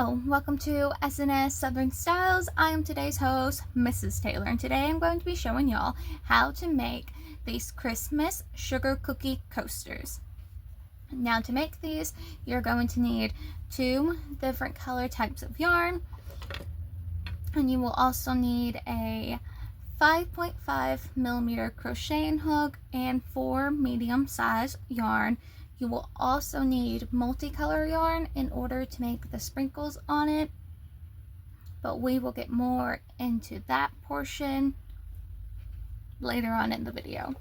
Hello, welcome to SNS Southern Styles. I am today's host, Mrs. Taylor, and today I'm going to be showing y'all how to make these Christmas sugar cookie coasters. Now to make these, you're going to need 2 different color types of yarn, and you will also need a 5.5 millimeter crocheting hook and 4 medium size yarn. You will also need multicolor yarn in order to make the sprinkles on it, but we will get more into that portion later on in the video.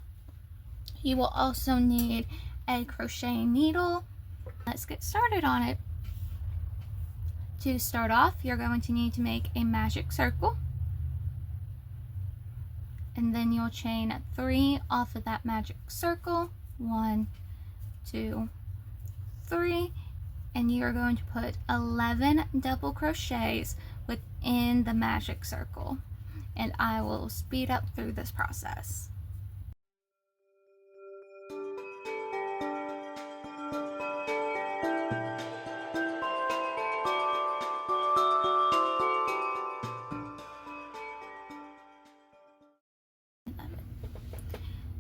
You will also need a crochet needle. Let's get started on it. To start off, you're going to need to make a magic circle, and then you'll chain 3 off of that magic circle. 1, 2, 3, and you're going to put 11 double crochets within the magic circle, and I will speed up through this process.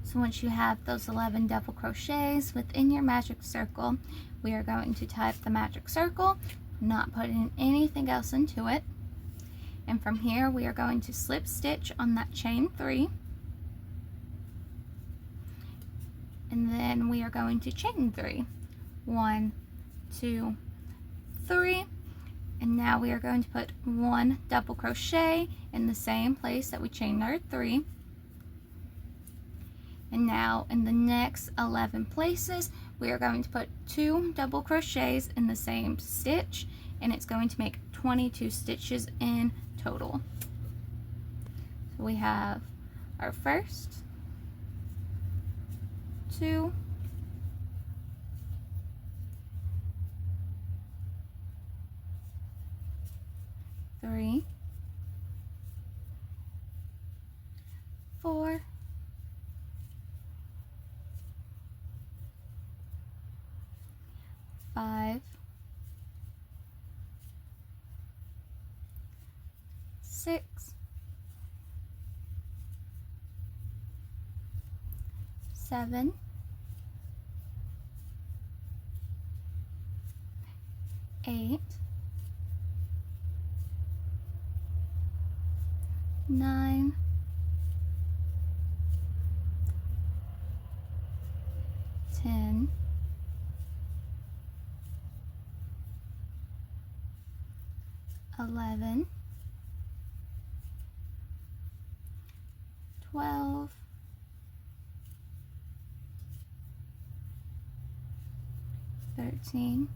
So once you have those 11 double crochets within your magic circle, we are going to type the magic circle, not putting anything else into it. And from here, we are going to slip stitch on that chain 3. And then we are going to chain 3. 1, 2, 3. And now we are going to put 1 double crochet in the same place that we chained our 3. And now in the next 11 places, we are going to put 2 double crochets in the same stitch, and it's going to make 22 stitches in total. So we have our first, 2, 3, 4, 5, 6, 7, 8, 9, 10, 11, 12, 13,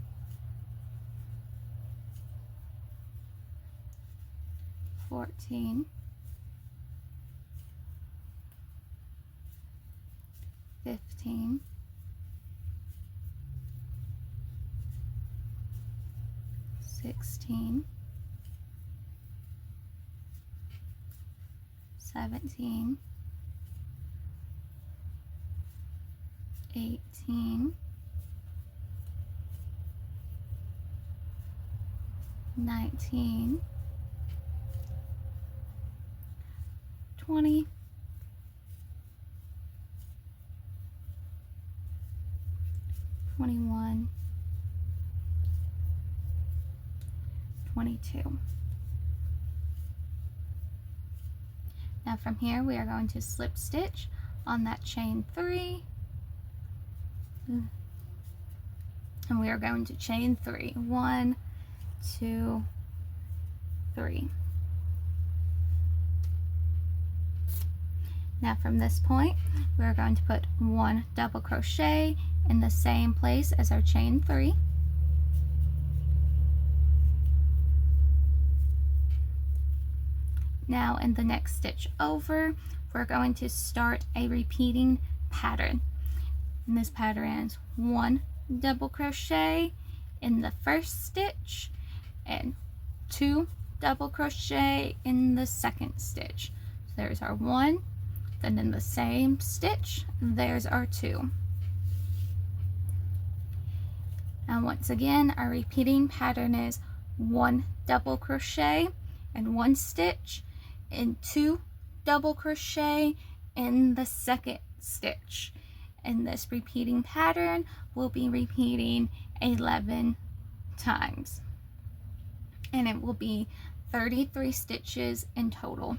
14, 15, 16, 17, 18, 19, 20, 21, 22. Now from here, we are going to slip stitch on that chain 3, and we are going to chain 3. 1, 2, 3. Now from this point, we are going to put 1 double crochet in the same place as our chain 3. Now in the next stitch over, we're going to start a repeating pattern. And this pattern is 1 double crochet in the first stitch and 2 double crochet in the second stitch. So there's our 1, then in the same stitch, there's our 2. And once again, our repeating pattern is 1 double crochet and 1 stitch, and 2 double crochet in the second stitch. And this repeating pattern will be repeating 11 times, and it will be 33 stitches in total.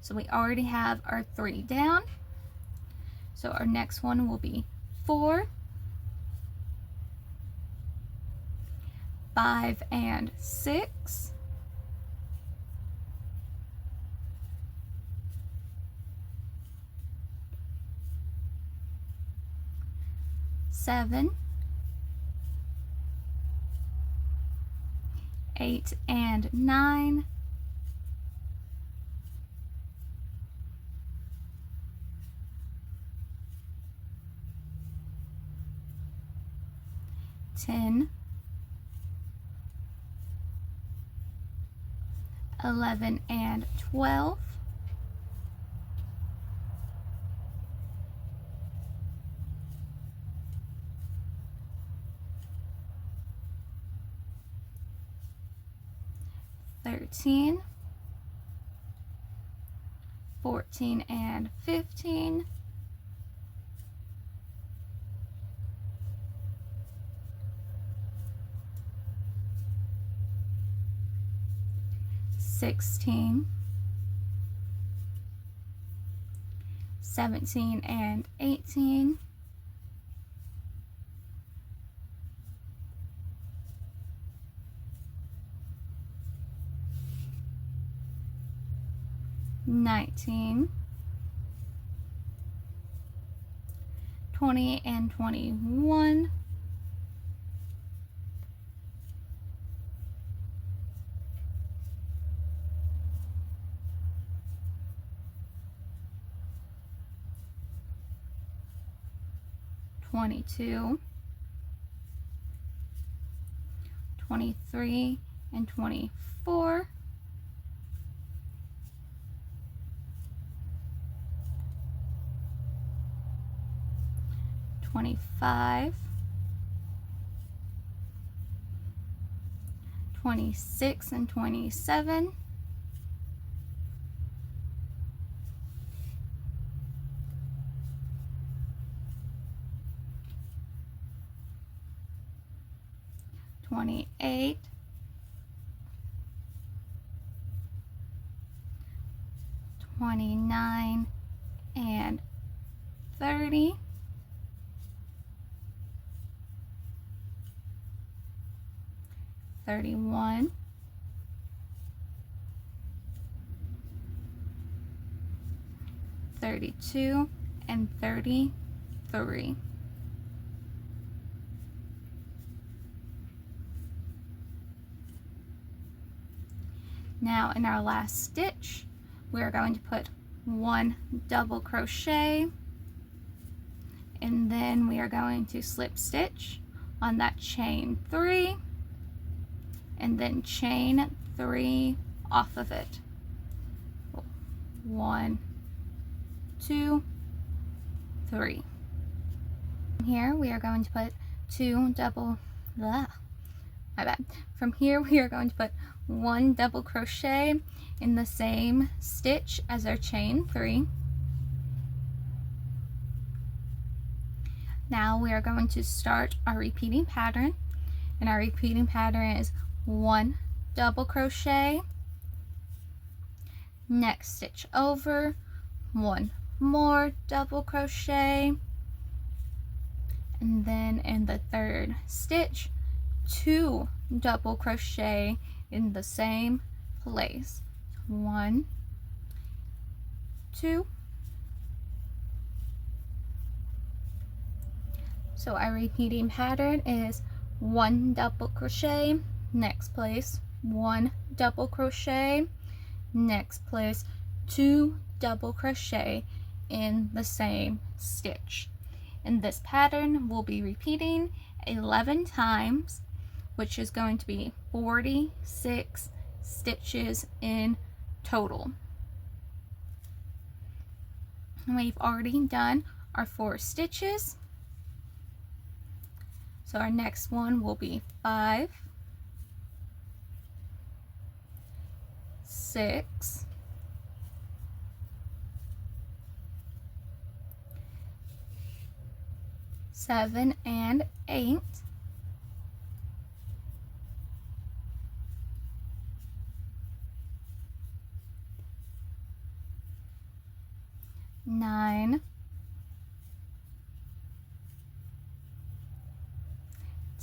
So we already have our 3 down. So our next one will be 4, 5 and 6, 7, 8 and 9, 10, 11 and 12, 13, 14 and 15, 16, 17 and 18, 19, 20 and 21, 22, 23 and 24, 25, 26 and 27, 28, 29 and 30, 31, 32 and 33. Now in our last stitch, we're going to put 1 double crochet, and then we are going to slip stitch on that chain 3, and then chain 3 off of it. 1, 2, 3. Here we are going to put 2 double, my bad. From here we are going to put 1 double crochet in the same stitch as our chain 3. Now we are going to start our repeating pattern, and our repeating pattern is 1 double crochet, next stitch over, 1 more double crochet, and then in the third stitch 2 double crochet in the same place. 1, 2. So our repeating pattern is 1 double crochet, next place 1 double crochet, next place 2 double crochet in the same stitch. And this pattern will be repeating 11 times, which is going to be 46 stitches in total. And we've already done our 4 stitches. So our next one will be 5, 6, 7 and 8, 9,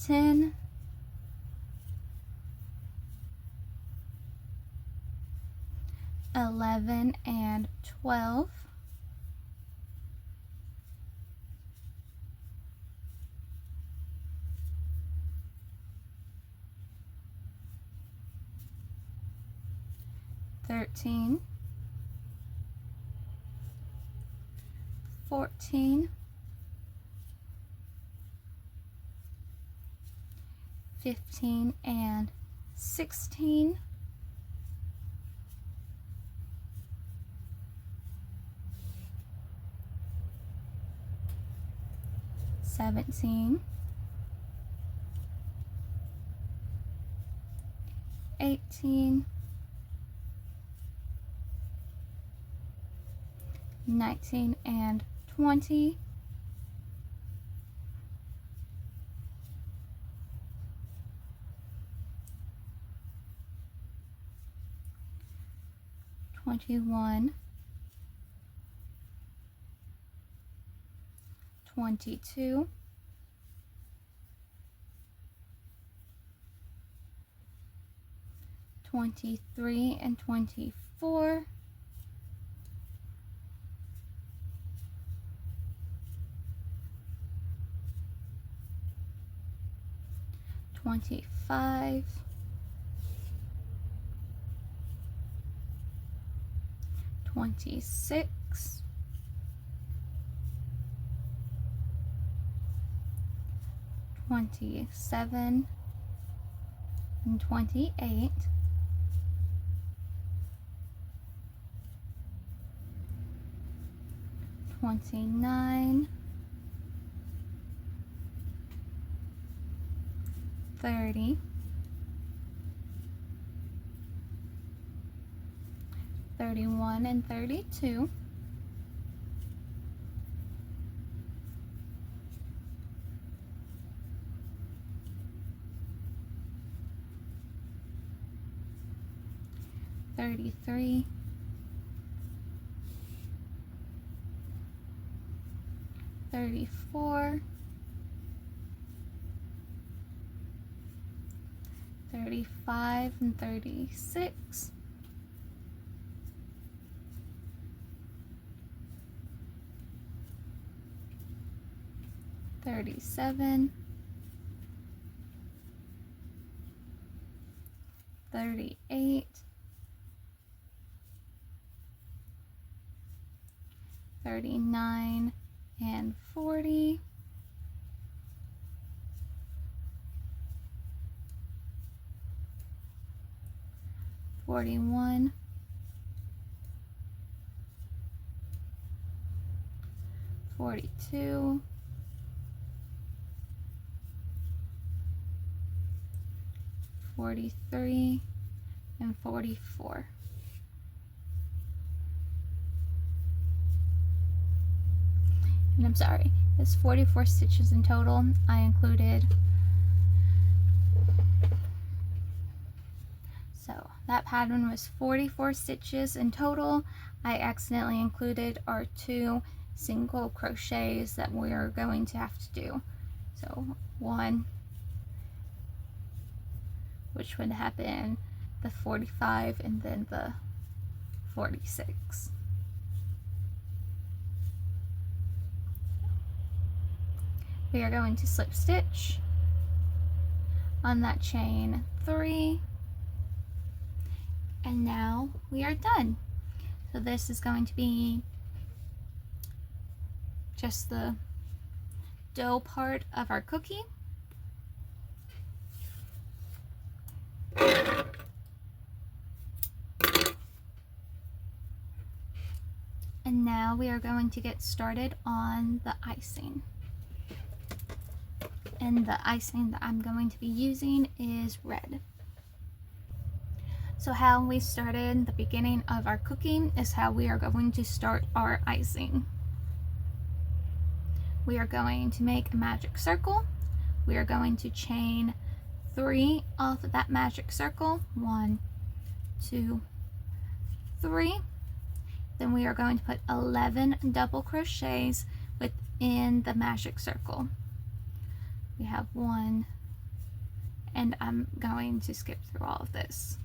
10, 11 and 12, 13, 14, 15 and 16, 17, 18, 19 and 20, 21, 22, 23 and 24, 25, 26, 27 and 28, 29, 30, 31 and 32, 33, 34, 35 and 36, 37, 38, 39 and 40, 41, 42, 43 and 44. And I'm sorry, it's 44 stitches in total. I included, so that pattern was 44 stitches in total. I accidentally included our 2 single crochets that we're going to have to do. So 1, which would happen the 45 and then the 46. We are going to slip stitch on that chain 3, and now we are done. So this is going to be just the dough part of our cookie. And now we are going to get started on the icing. And the icing that I'm going to be using is red. So how we started the beginning of our cooking is how we are going to start our icing. We are going to make a magic circle. We are going to chain 3 off of that magic circle. 1, 2, 3. Then we are going to put 11 double crochets within the magic circle. We have 1, and I'm going to skip through all of this.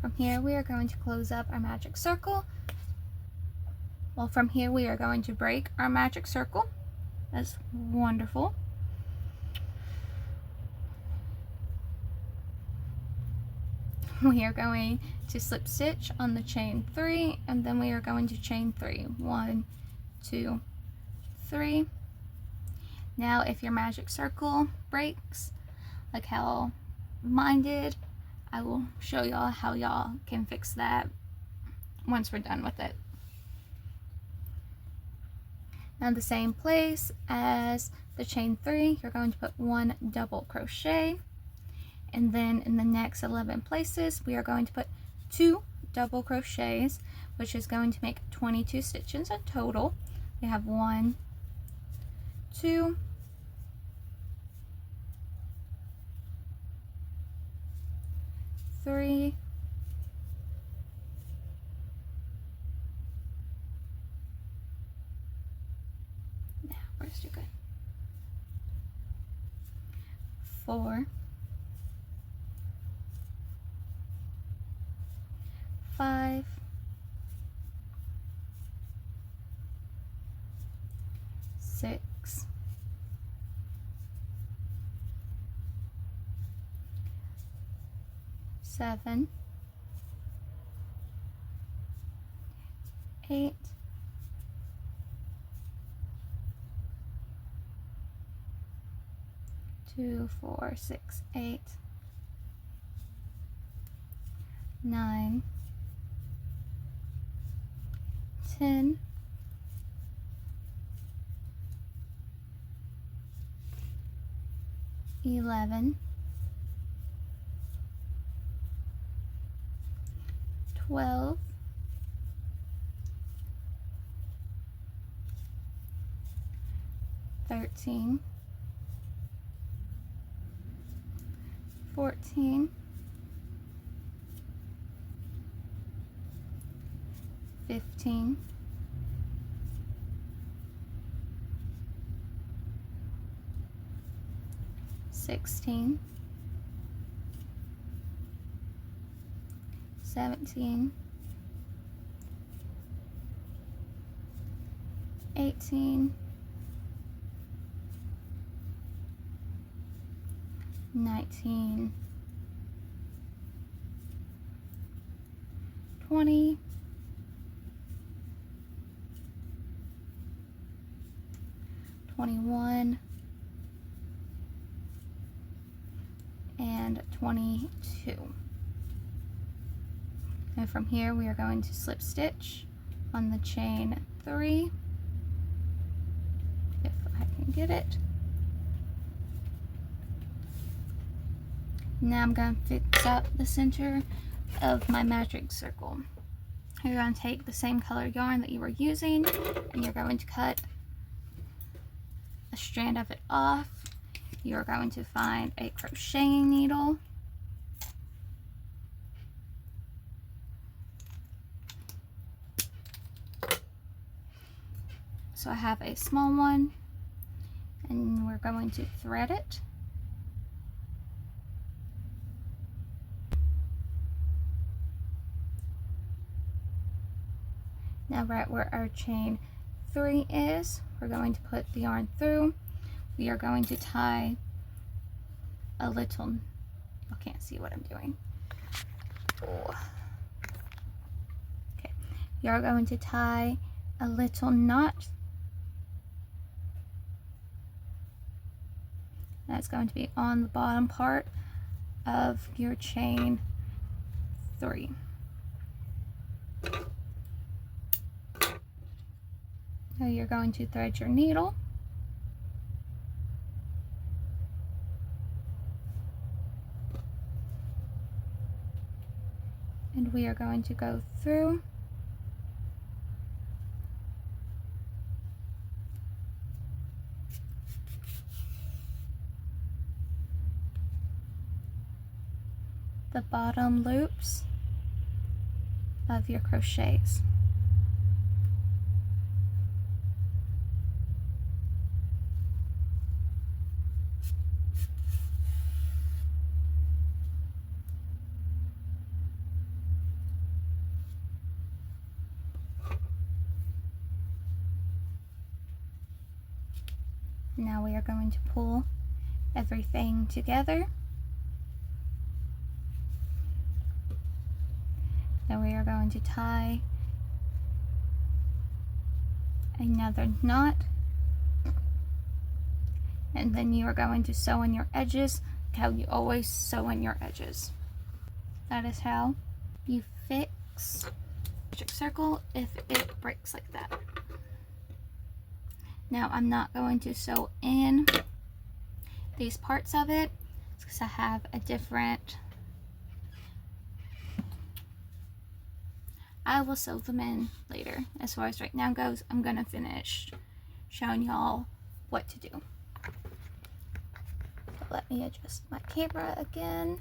From here we are going to close up our magic circle. Well, from here we are going to break our magic circle. That's wonderful. We are going to slip stitch on the chain 3, and then we are going to chain 3. 1, 2, 3. Now if your magic circle breaks, like how mine did, I will show y'all how y'all can fix that once we're done with it. Now the same place as the chain 3, you're going to put 1 double crochet, and then in the next 11 places we are going to put 2 double crochets, which is going to make 22 stitches in total. We have 1, 2, 3, 4, 5, 6, 7, 8, 2, 4, 6, 8, 9, 10, 11, 12, 13, 14, 15, 16, 17, 18, 19, 20, 21, and 22. And from here we are going to slip stitch on the chain 3, if I can get it. Now I'm going to fix up the center of my magic circle. You're going to take the same color yarn that you were using, and you're going to cut a strand of it off. You're going to find a crocheting needle, so I have a small one, and we're going to thread it. Now right where our chain 3 is, we're going to put the yarn through. We are going to tie a little, I can't see what I'm doing. Oh. Okay, you're going to tie a little knot. That's going to be on the bottom part of your chain 3. Now you're going to thread your needle. And we are going to go through the bottom loops of your crochets. Now we are going to pull everything together. Then we are going to tie another knot, and then you are going to sew in your edges how you always sew in your edges. That is how you fix a magic circle if it breaks like that. Now I'm not going to sew in these parts of it because I have a different, I will sew them in later. As far as right now goes, I'm gonna finish showing y'all what to do. So let me adjust my camera again,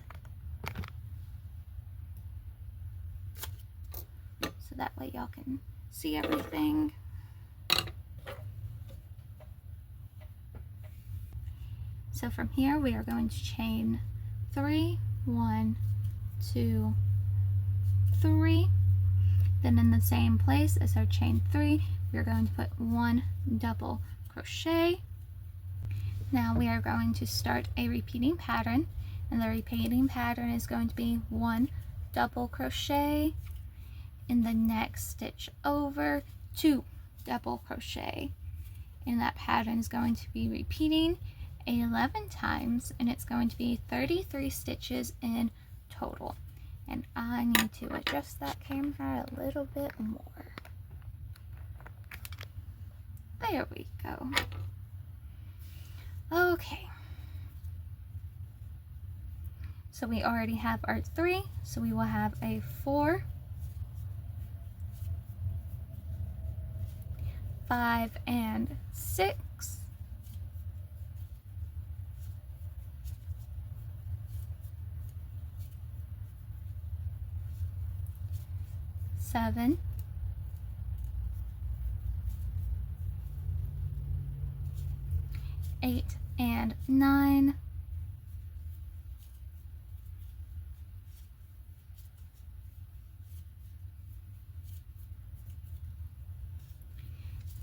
so that way y'all can see everything. So from here we are going to chain 3, 1, 2, 3. Then in the same place as our chain 3, we are going to put 1 double crochet. Now we are going to start a repeating pattern, and the repeating pattern is going to be 1 double crochet, in the next stitch over 2 double crochet, and that pattern is going to be repeating 11 times, and it's going to be 33 stitches in total. And I need to adjust that camera a little bit more. There we go. Okay. So we already have our 3, so we will have a 4, 5, and 6. 7, 8, and 9.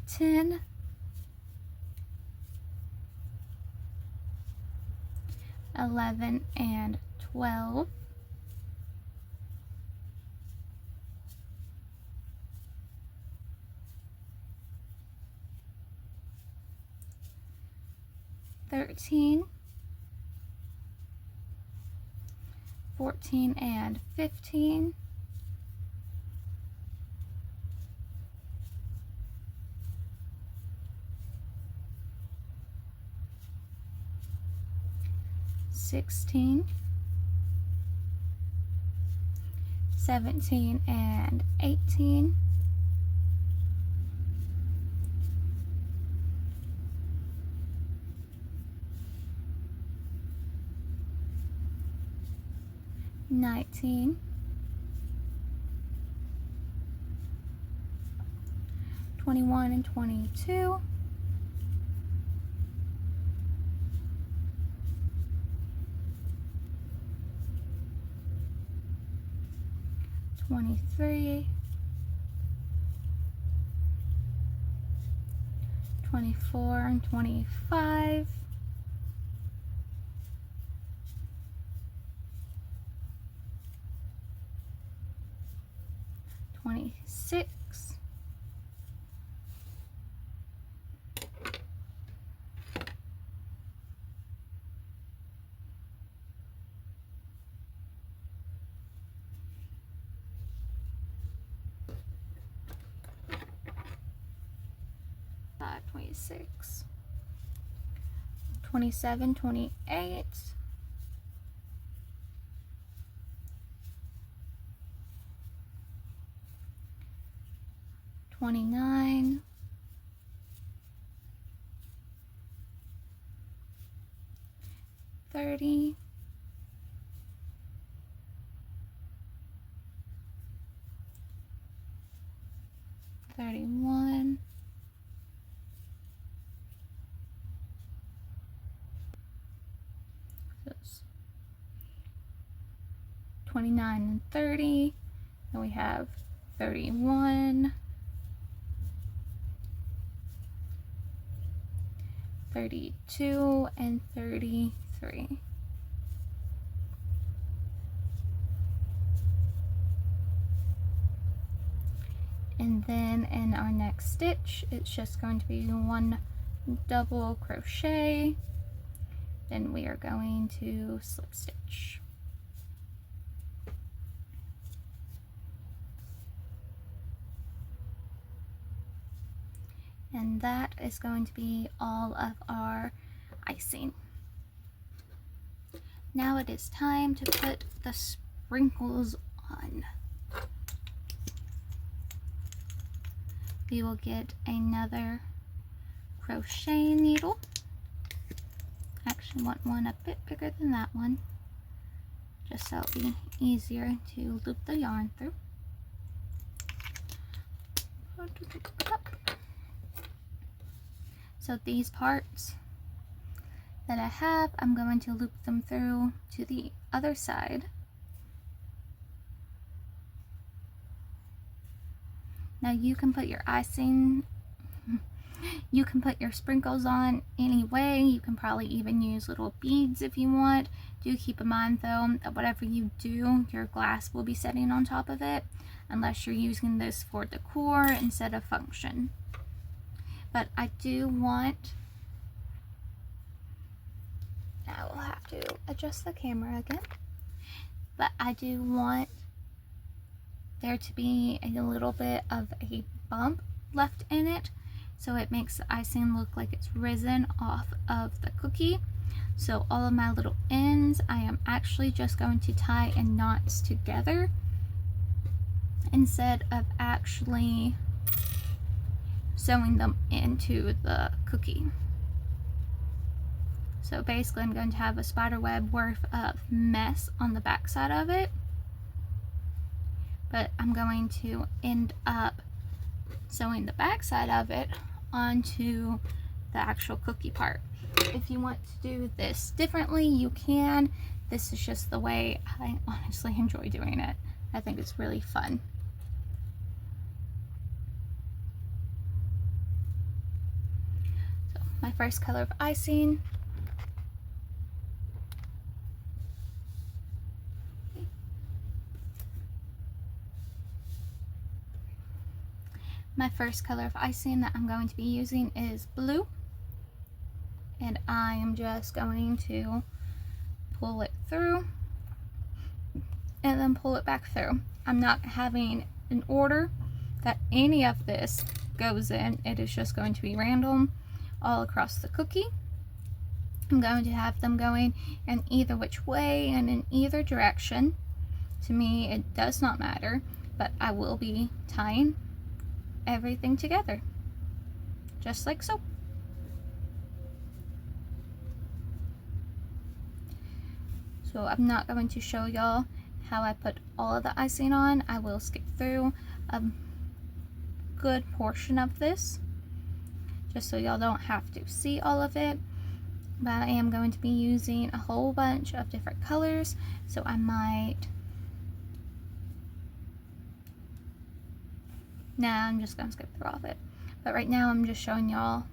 10, 11, and 12. 13, 14, and 15. 16, 17, and 18. 19, 21, and 22. 23, 24, and 25. 26. 26, 27, 28, 29, 30, 31, 29 and 30, then we have 31, 32, and 33. And then in our next stitch, it's just going to be one double crochet. Then we are going to slip stitch. And that is going to be all of our icing. Now it is time to put the sprinkles on. We will get another crochet needle. I actually want one a bit bigger than that one, just so it'll be easier to loop the yarn through. So these parts that I have, I'm going to loop them through to the other side. Now you can put your icing, you can put your sprinkles on any way. You can probably even use little beads if you want. Do keep in mind though that whatever you do, your glass will be sitting on top of it, unless you're using this for decor instead of function. But I do want, I will have to adjust the camera again, but I do want there to be a little bit of a bump left in it, so it makes the icing look like it's risen off of the cookie. So all of my little ends, I am actually just going to tie in knots together instead of actually sewing them into the cookie. So basically I'm going to have a spider web worth of mess on the back side of it, but I'm going to end up sewing the back side of it onto the actual cookie part. If you want to do this differently, you can. This is just the way I honestly enjoy doing it. I think it's really fun. So my first color of icing. My first color of icing that I'm going to be using is blue, and I am just going to pull it through and then pull it back through. I'm not having an order that any of this goes in. It is just going to be random all across the cookie. I'm going to have them going in either which way and in either direction. To me, it does not matter, but I will be tying everything together, just like so. So I'm not going to show y'all how I put all of the icing on. I will skip through a good portion of this, just so y'all don't have to see all of it. But I am going to be using a whole bunch of different colors, so I might. Nah, I'm just gonna skip through all of it. But right now I'm just showing y'all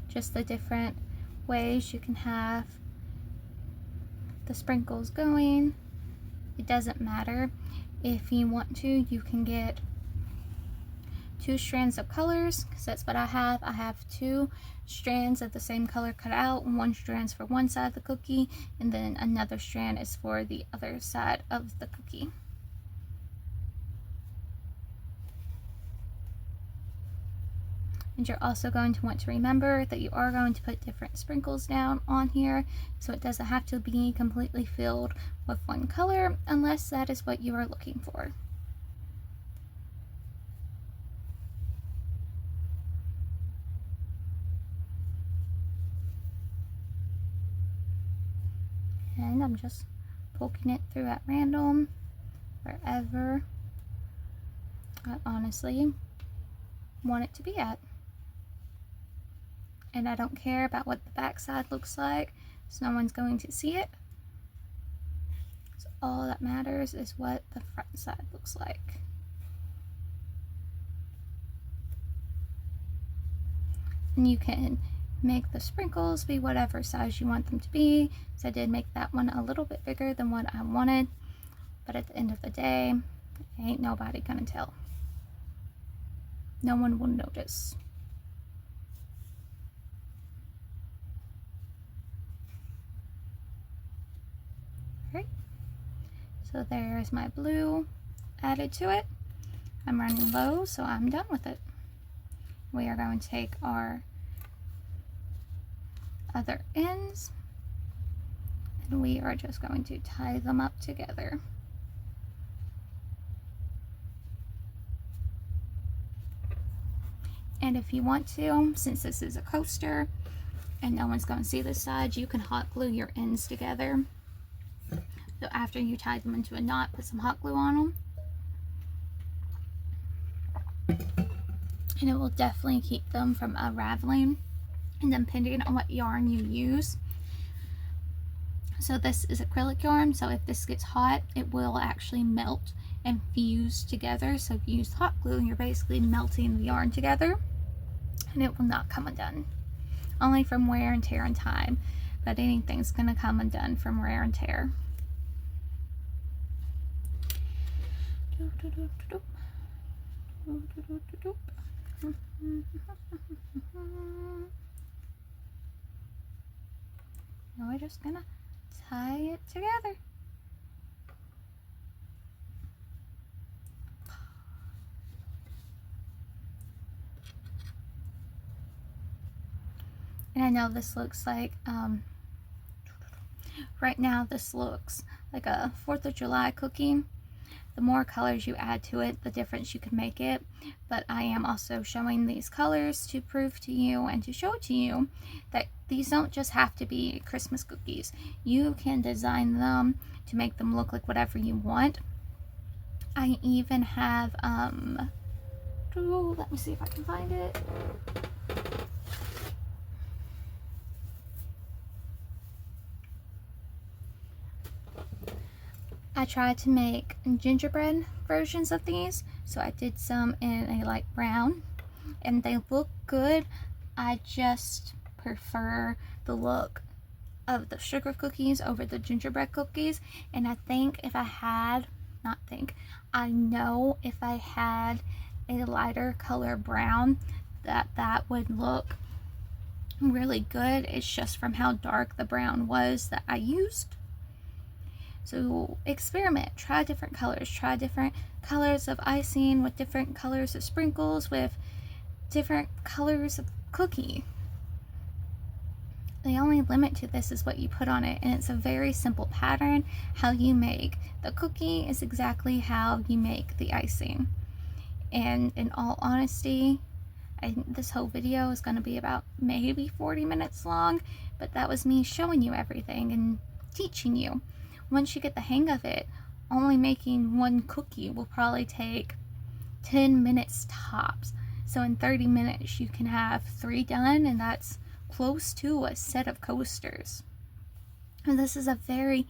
just the different ways you can have the sprinkles going. It doesn't matter. If you want to, you can get 2 strands of colors, because that's what I have. I have 2 strands of the same color cut out. One strand's for one side of the cookie, and then another strand is for the other side of the cookie. And you're also going to want to remember that you are going to put different sprinkles down on here, so it doesn't have to be completely filled with one color unless that is what you are looking for. And I'm just poking it through at random wherever I honestly want it to be at. And I don't care about what the back side looks like, so no one's going to see it. So all that matters is what the front side looks like. And you can make the sprinkles be whatever size you want them to be. So I did make that one a little bit bigger than what I wanted, but at the end of the day, ain't nobody gonna tell. No one will notice. Alright, so there's my blue added to it. I'm running low, so I'm done with it. We are going to take our other ends and we are just going to tie them up together. And if you want to, since this is a coaster and no one's going to see this side, you can hot glue your ends together. So after you tie them into a knot, put some hot glue on them. And it will definitely keep them from unraveling. And depending on what yarn you use. So this is acrylic yarn, so if this gets hot, it will actually melt and fuse together. So if you use hot glue, you're basically melting the yarn together and it will not come undone. Only from wear and tear and time, but anything's gonna come undone from wear and tear. Now we're just gonna tie it together. And I know this looks like, right now this looks like a 4th of July cookie. The more colors you add to it, the difference you can make it. But I am also showing these colors to prove to you and to show to you that these don't just have to be Christmas cookies. You can design them to make them look like whatever you want. I even have, let me see if I can find it. I tried to make gingerbread versions of these, so I did some in a light brown and they look good. I just prefer the look of the sugar cookies over the gingerbread cookies, and I think if I had, I know if I had a lighter color brown that would look really good. It's just from how dark the brown was that I used. So experiment, try different colors of icing, with different colors of sprinkles, with different colors of cookie. The only limit to this is what you put on it, and it's a very simple pattern. How you make the cookie is exactly how you make the icing. And in all honesty, this whole video is going to be about maybe 40 minutes long, but that was me showing you everything and teaching you. Once you get the hang of it, only making one cookie will probably take 10 minutes tops. So in 30 minutes you can have 3 done, and that's close to a set of coasters. And this is a very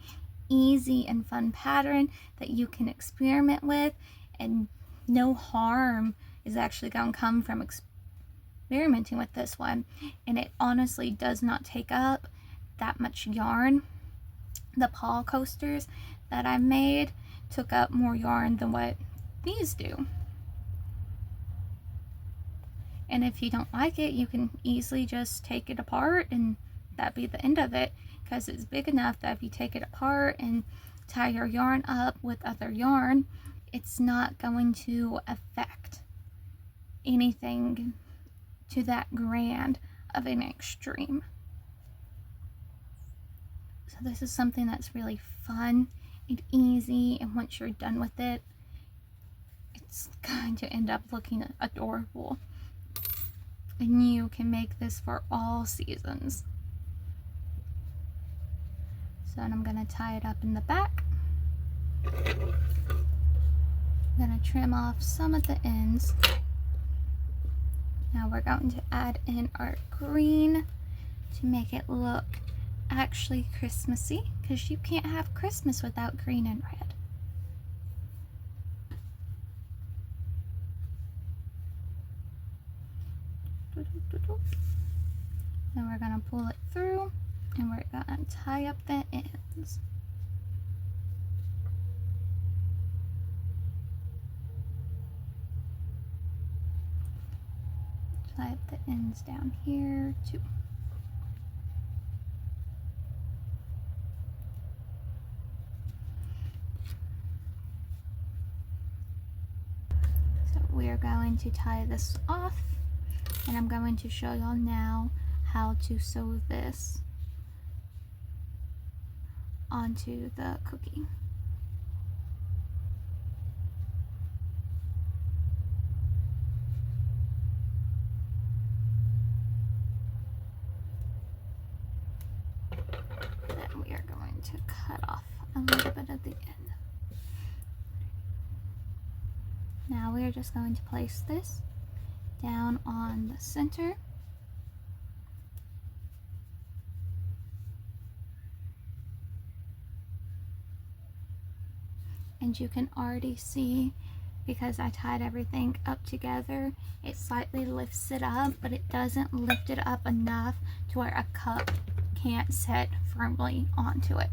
easy and fun pattern that you can experiment with, and no harm is actually going to come from experimenting with this one. And it honestly does not take up that much yarn. The paw coasters that I made took up more yarn than what these do. And if you don't like it, you can easily just take it apart and that'd be the end of it, because it's big enough that if you take it apart and tie your yarn up with other yarn, it's not going to affect anything to that grand of an extreme. So this is something that's really fun and easy, and once you're done with it, it's going to end up looking adorable. And you can make this for all seasons. So I'm going to tie it up in the back. I'm going to trim off some of the ends. Now we're going to add in our green to make it look actually Christmassy, because you can't have Christmas without green and red. Then we're going to pull it through and we're going to tie up the ends. Tie up the ends down here too. So we are going to tie this off, and I'm going to show y'all now how to sew this onto the cookie. Then we are going to cut off a little bit of the end. Now we are just going to place this down on the center. And you can already see, because I tied everything up together, it slightly lifts it up, but it doesn't lift it up enough to where a cup can't sit firmly onto it.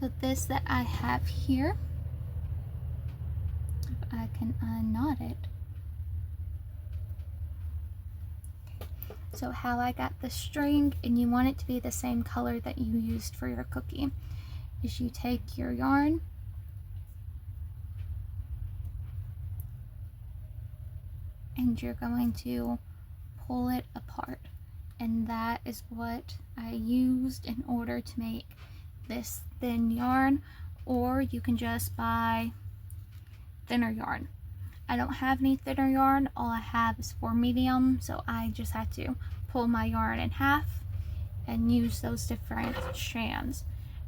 So this that I have here, if I can unknot it. So how I got the string, and you want it to be the same color that you used for your cookie, is you take your yarn and you're going to pull it apart, and that is what I used in order to make this thin yarn, or you can just buy thinner yarn. I don't have any thinner yarn, all I have is for medium, so I just had to pull my yarn in half and use those different strands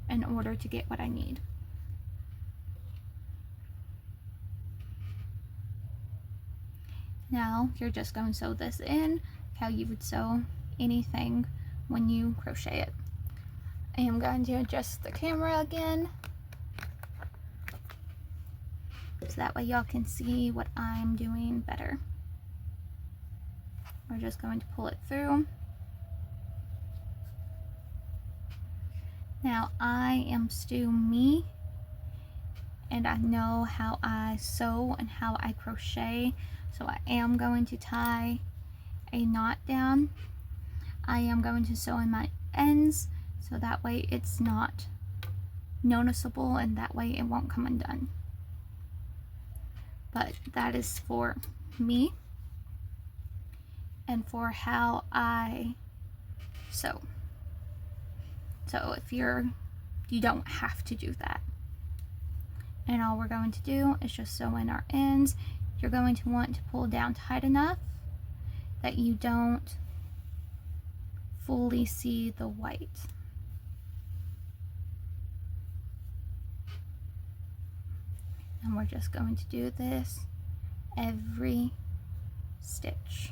in order to get what I need. Now you're just going to sew this in how you would sew anything when you crochet it. I am going to adjust the camera again, so that way y'all can see what I'm doing better. We're just going to pull it through. Now I am still me, and I know how I sew and how I crochet, so I am going to tie a knot down. I am going to sew in my ends, so that way it's not noticeable, and that way it won't come undone. But that is for me and for how I sew. So if you don't have to do that. And all we're going to do is just sew in our ends. You're going to want to pull down tight enough that you don't fully see the white. And we're just going to do this every stitch.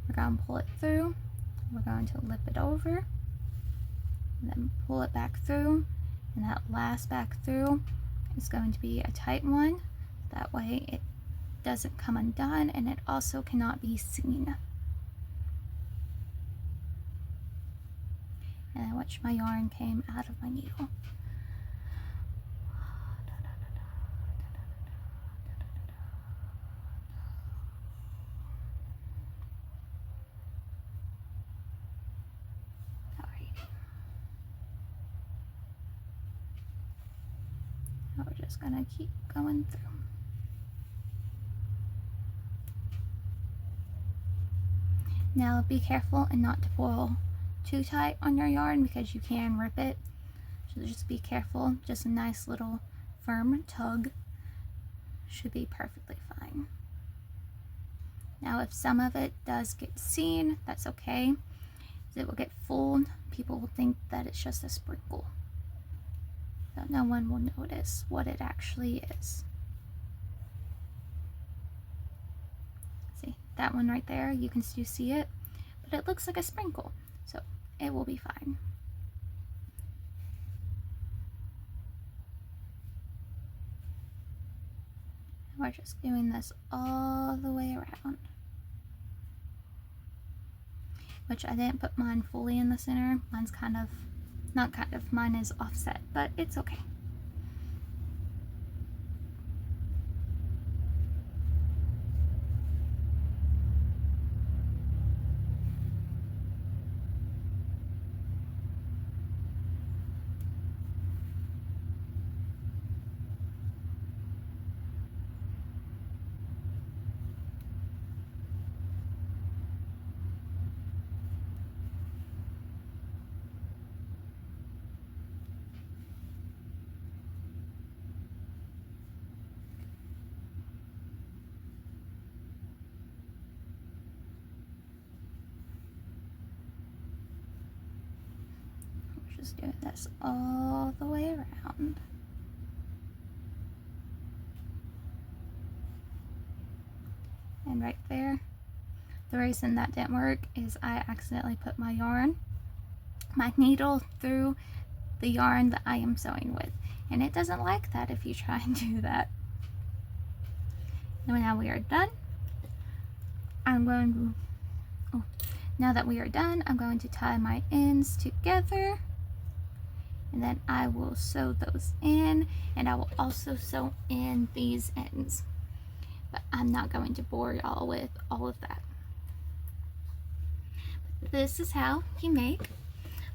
We're going to pull it through, we're going to lip it over, and then pull it back through, and that last back through is going to be a tight one. That way it doesn't come undone, and it also cannot be seen. And I watch my yarn came out of my needle. just gonna keep going through. Now be careful and not to pull too tight on your yarn because you can rip it. So just be careful. Just a nice little firm tug should be perfectly fine. Now if some of it does get seen, that's okay. It will get full. People will think that it's just a sprinkle. So no one will notice what it actually is. See, that one right there, you can still see it, but it looks like a sprinkle, so it will be fine. We're just doing this all the way around. Which I didn't put mine fully in the center. Mine's mine is offset, but it's okay. Just doing this all the way around. And right there, the reason that didn't work is I accidentally put my needle through the yarn that I am sewing with. And it doesn't like that if you try and do that. Now we are done. Now that we are done, I'm going to tie my ends together. And then I will sew those in, and I will also sew in these ends. But I'm not going to bore y'all with all of that. But this is how you make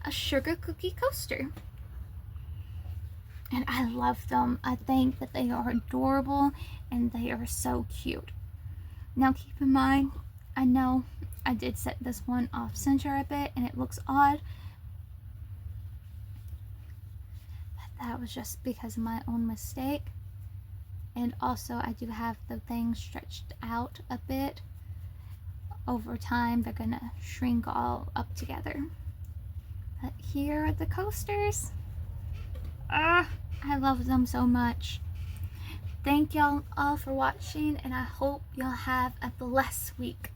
a sugar cookie coaster. And I love them. I think that they are adorable and they are so cute. Now keep in mind, I know I did set this one off center a bit and it looks odd. That was just because of my own mistake. And also I do have the things stretched out a bit. Over time they're gonna shrink all up together. But here are the coasters. I love them so much. Thank y'all all for watching, and I hope y'all have a blessed week.